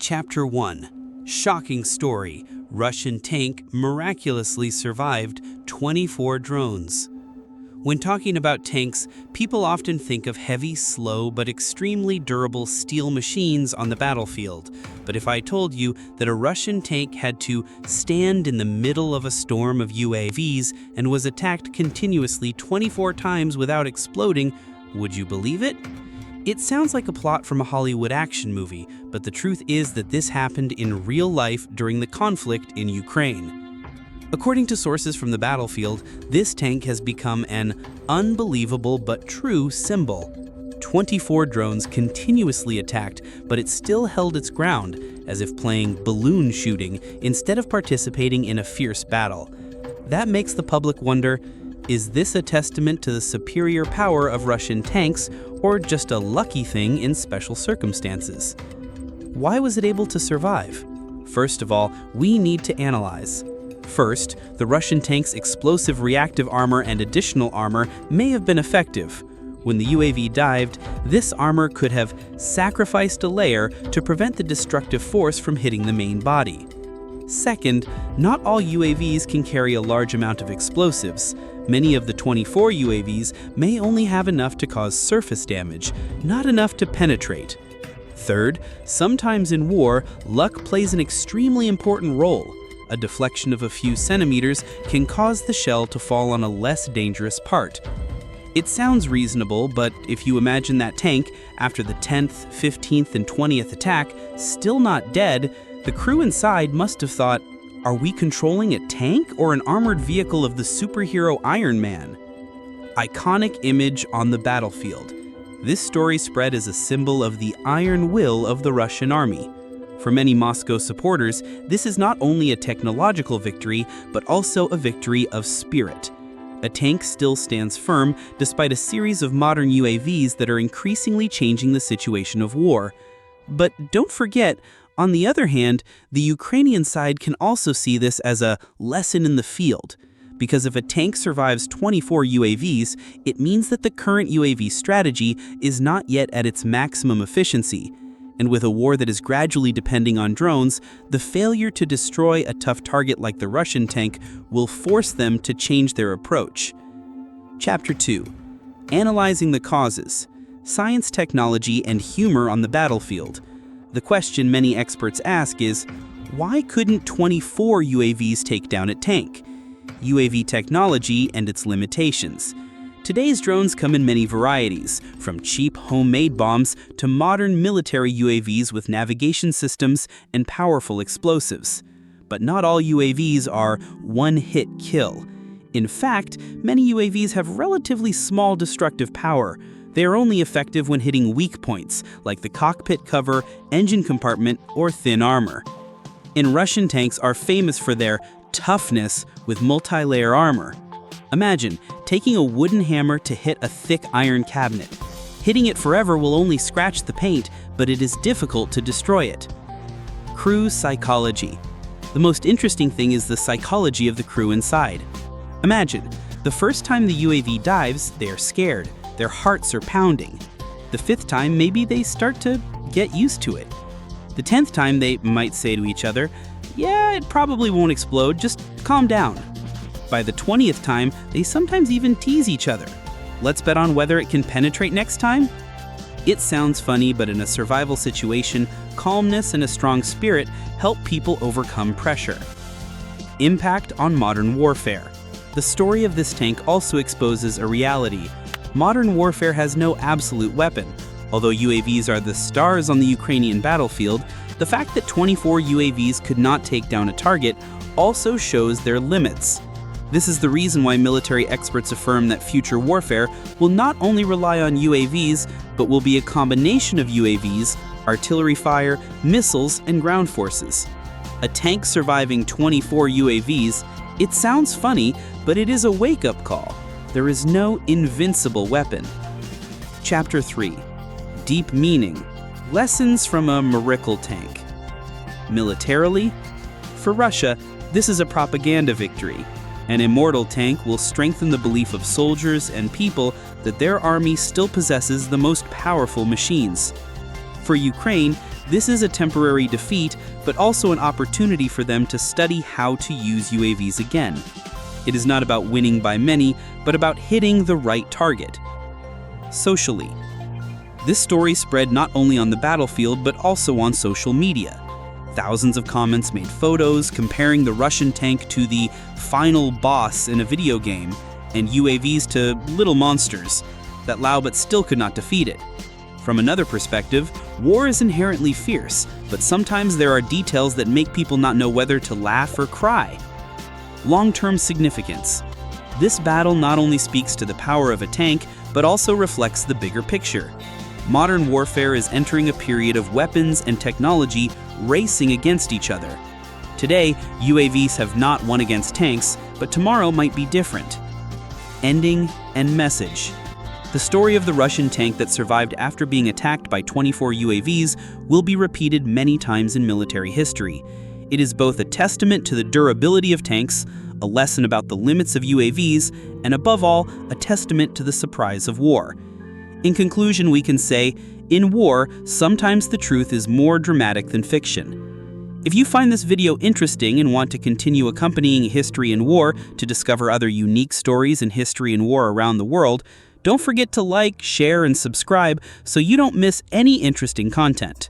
Chapter 1. Shocking story. Russian tank miraculously survived 24 drones. When talking about tanks, people often think of heavy, slow, but extremely durable steel machines on the battlefield. But if I told you that a Russian tank had to stand in the middle of a storm of UAVs and was attacked continuously 24 times without exploding, would you believe it? It sounds like a plot from a Hollywood action movie, but the truth is that this happened in real life during the conflict in Ukraine. According to sources from the battlefield, this tank has become an unbelievable but true symbol. 24 drones continuously attacked, but it still held its ground, as if playing balloon shooting instead of participating in a fierce battle. That makes the public wonder, is this a testament to the superior power of Russian tanks, or just a lucky thing in special circumstances? Why was it able to survive? First of all, we need to analyze. First, the Russian tank's explosive reactive armor and additional armor may have been effective. When the UAV dived, this armor could have sacrificed a layer to prevent the destructive force from hitting the main body. Second, not all UAVs can carry a large amount of explosives. Many of the 24 UAVs may only have enough to cause surface damage, not enough to penetrate. Third, sometimes in war, luck plays an extremely important role. A deflection of a few centimeters can cause the shell to fall on a less dangerous part. It sounds reasonable, but if you imagine that tank, after the 10th, 15th, and 20th attack, still not dead, the crew inside must have thought, are we controlling a tank or an armored vehicle of the superhero Iron Man? Iconic image on the battlefield. This story spread as a symbol of the iron will of the Russian army. For many Moscow supporters, this is not only a technological victory, but also a victory of spirit. A tank still stands firm despite a series of modern UAVs that are increasingly changing the situation of war. But don't forget, on the other hand, the Ukrainian side can also see this as a lesson in the field. Because if a tank survives 24 UAVs, it means that the current UAV strategy is not yet at its maximum efficiency. And with a war that is gradually depending on drones, the failure to destroy a tough target like the Russian tank will force them to change their approach. Chapter 2. Analyzing the causes. Science, technology, and humor on the battlefield. The question many experts ask is, why couldn't 24 UAVs take down a tank? UAV technology and its limitations. Today's drones come in many varieties, from cheap homemade bombs to modern military UAVs with navigation systems and powerful explosives. But not all UAVs are one-hit kill. In fact, many UAVs have relatively small destructive power. They are only effective when hitting weak points, like the cockpit cover, engine compartment, or thin armor. And Russian tanks are famous for their toughness with multi-layer armor. Imagine taking a wooden hammer to hit a thick iron cabinet. Hitting it forever will only scratch the paint, but it is difficult to destroy it. Crew psychology. The most interesting thing is the psychology of the crew inside. Imagine, the first time the UAV dives, they are scared. Their hearts are pounding. The 5th time, maybe they start to get used to it. The 10th time, they might say to each other, yeah, it probably won't explode, just calm down. By the 20th time, they sometimes even tease each other. Let's bet on whether it can penetrate next time? It sounds funny, but in a survival situation, calmness and a strong spirit help people overcome pressure. Impact on modern warfare. The story of this tank also exposes a reality. Modern warfare has no absolute weapon. Although UAVs are the stars on the Ukrainian battlefield, the fact that 24 UAVs could not take down a target also shows their limits. This is the reason why military experts affirm that future warfare will not only rely on UAVs, but will be a combination of UAVs, artillery fire, missiles, and ground forces. A tank surviving 24 UAVs, it sounds funny, but it is a wake-up call. There is no invincible weapon. Chapter 3. Deep meaning. Lessons from a miracle tank. Militarily, for Russia, this is a propaganda victory. An immortal tank will strengthen the belief of soldiers and people that their army still possesses the most powerful machines. For Ukraine, This is a temporary defeat, but also an opportunity for them to study how to use UAVs again. It is not about winning by many, but about hitting the right target. Socially, this story spread not only on the battlefield, but also on social media. Thousands of comments made photos comparing the Russian tank to the final boss in a video game, and UAVs to little monsters that Lao but still could not defeat it. From another perspective, war is inherently fierce, but sometimes there are details that make people not know whether to laugh or cry. Long-term significance. This battle not only speaks to the power of a tank, but also reflects the bigger picture. Modern warfare is entering a period of weapons and technology racing against each other. Today, UAVs have not won against tanks, but tomorrow might be different. Ending and message. The story of the Russian tank that survived after being attacked by 24 UAVs will be repeated many times in military history. It is both a testament to the durability of tanks, a lesson about the limits of UAVs, and above all, a testament to the surprise of war. In conclusion, we can say, in war, sometimes the truth is more dramatic than fiction. If you find this video interesting and want to continue accompanying History and War to discover other unique stories in history and war around the world, don't forget to like, share, and subscribe so you don't miss any interesting content.